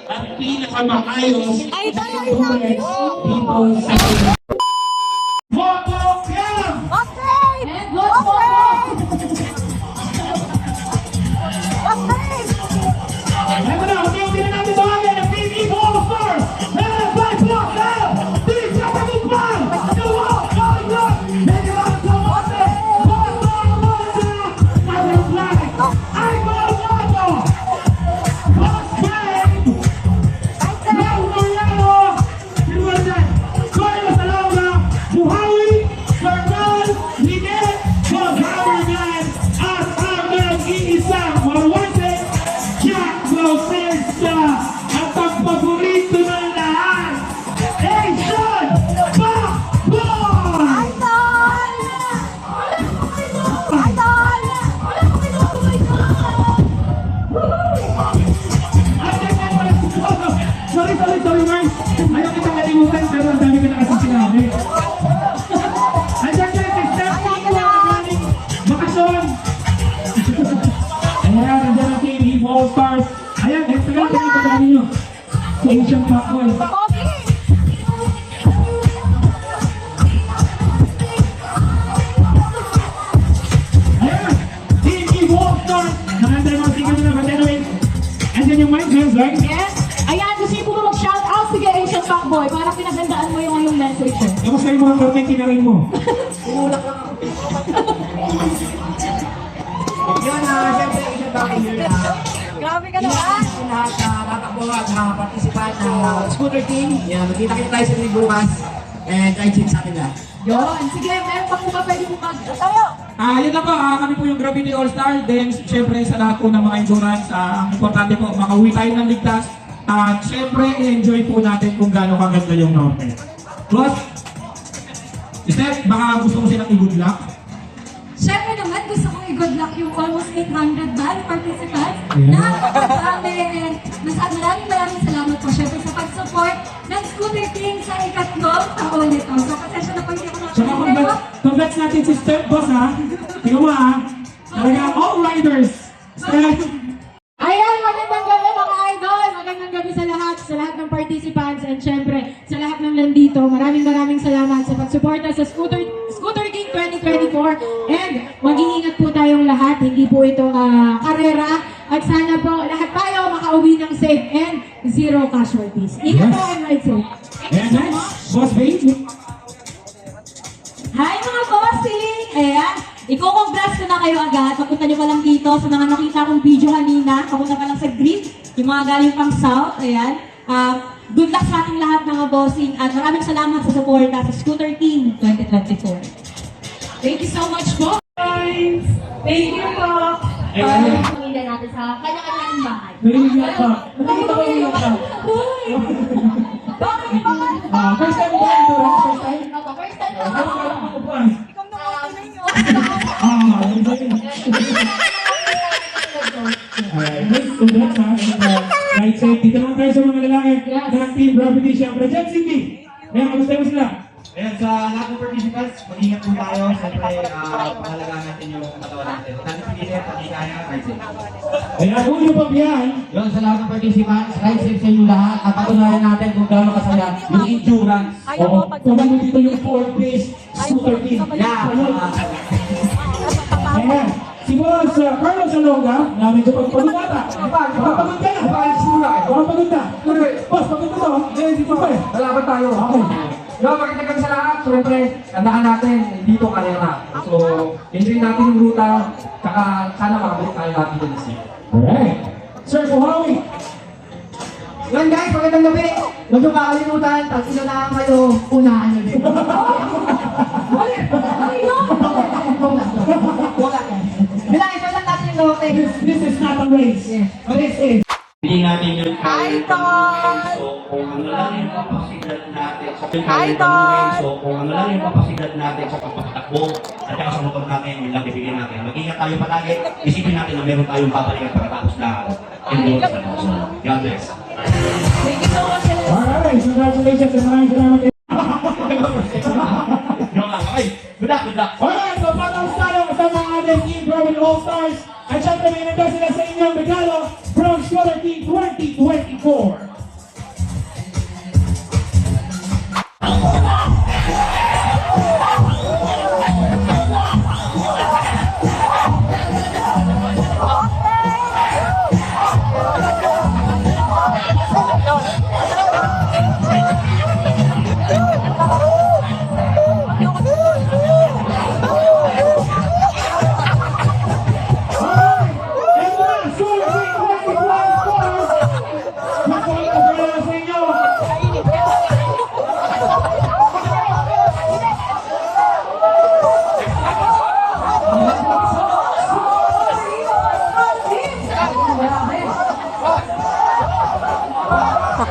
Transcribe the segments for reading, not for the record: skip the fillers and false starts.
at pinakamaayos Ay, na tayo, tulad dito sa Moto Club! Okay! And let's go! Eto na, unti-unti na natin tawagin ang Team Eagle All-Stars! Meron by Block L! Team Kapagupal! Gawang Kalaglag! Nagawang Kamote! Botong Monza! Natin Flag! Icon Moto! Boss Bang! Lau Mariano! Sinuwasan! Carlos Salonga! Buhawi! Sargal! Linet! Boss Hammerman! At ang nag-iisang Marwase! Jack Bautista! At ang paborito ng lahat! Asian Backbone! Sorry, Mars. Ayaw kita kalimutan pero ang dami ko na kasi sinabi. Andiyan ka si Stephanie ko galing bakasyon. Ayan, nandiyan ang Team Eagle All-Stars. Ayan, next na lang ito ninyo. Si Asian Backbone. Ayan, Team Eagle All-Stars. Nakanda yung mga sigaw na but anyway. Andiyan yung mic, guys, right? Yes. Ayan, gusto niyo po ba mag-shout out? Sige, Asian Fuckboy, para pinagandaan mo yung iyong message. Kamusta yung mga karne kinarin mo? Yun na, siyempre, isa pa kayo na Grabe ka naman! yung lahat na tatakbo at mga participant ng scooter team. Yan, magkita-kita tayo sa mga bukas. And try check sa atin lahat. Yun. Sige, meron pa po ba pwede po mag... Yun na po, kami po yung Gravity All-Star. Then, syempre, sa lahat po ng mga endurance, ang importante po, makauwi tayo ng ligtas. At syempre, i-enjoy po natin kung gaano kaganda yung norte. Plus, Steph, baka gusto mo silang i-good luck? Siyempre naman, gusto kong i-good luck yung almost 800 band participants. Yeah. Nakakapagdami and maraming salamat po syempre sa pag-support ng Scooter Team sa ikatlong taon nito. So, pasensya na po hindi ako Tsaka nakakalimutan. congrats natin si Steph, boss ha. Tingnan mo ha. Talaga, all riders. Steph. Ayan, magandang gabi mga idol! Magandang gabi sa lahat ng participants and syempre sa lahat ng nandito. Maraming salamat sa pagsuporta sa Scooter King 2024 and mag-iingat po tayong lahat. Hindi po ito karera at sana po lahat tayo makauwi ng safe and zero casualties. Ingat po and ride safe. Ayan, next. Boss Babe. Hi mga bossing! Ayan, i-congrats ko na kayo agad. Papunta nyo pa lang dito sa mga nakita kong video kanina. Papunta pa lang sa green, yung mga galing pang south. Ayan. Good luck sa ating lahat mga bossing at maraming salamat sa suporta sa Scooter Team 2024. Thank you so much po! Thank you po! Ayan. Pamilya natin sa kanya-kanyang bahay. Narinig ka. Nakita ko yung ka. Uy! Bakit ba? First time ba ito? First time? Ako, first time Ano ako. ka lang ako pa? Congrats ha. Right side. Dito naman tayo sa mga lalaki ng Team Gravity. Siyempre, Jen Cindy. Ayan, kamusta mo sila? Ayan, sa lahat ng participants, mag-ingat po tayo. Siyempre, pangalagaan natin yung katawan natin. Natin pilitin, pati kaya, right safe. Ayan, ulo pa biyan. Yun, sa lahat ng participants, ride safe sa inyo lahat. At patunayan natin kung gaano kasaya yung endurance. Oo, tumalo dito yung 4-piece scooter team. Yeah. Ayan, si Boss Carlos Salonga, na medyo pagpagundata. Pagpagund ka na. Pagpagund na. Boss, pagpagund to. Hindi pa eh. Lalaban tayo. Okay. Yo, makita kami sa lahat. Siyempre, tandaan natin, dito karera. So, enjoy natin yung ruta. Tsaka, sana makabalik tayo lahat dito na siya. Alright. Sir Buhawi. Yun guys, magandang gabi. Huwag yung kakalimutan, pag inunahan kayo, unahan nyo din. Wala. Bilangin, so lang natin yung lote. This is not a race. But this is. Hindi natin yung Idol! So, kung ano lang yung kapasidad natin sa Idol! So, kung ano lang yung kapasidad natin sa pagpapatakbo at saka sa motor natin, yung lang bibigyan natin. Mag-ingat tayo palagi. Isipin natin na meron tayong babalikan pagkatapos na endurance na. So, God bless. Thank you so much. Alright, congratulations and maraming salamat. Okay, good luck, good luck. Alright, so patapos tayo sa mga ating Team Gravity All-Stars. At syempre may nagda sila sa inyong regalo from Scooter Team 2024. 4.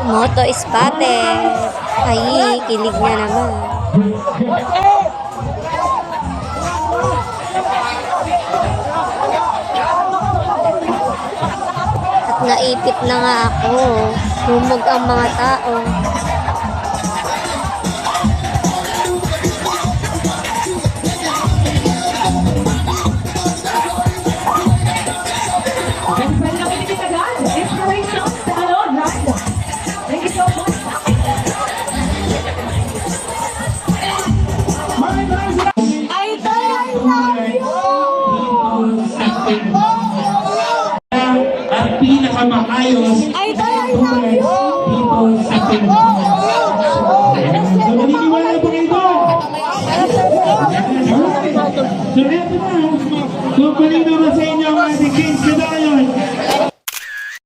Moto spotted. Ay, kilig na naman. At naipit na nga ako. Lumog ang mga tao.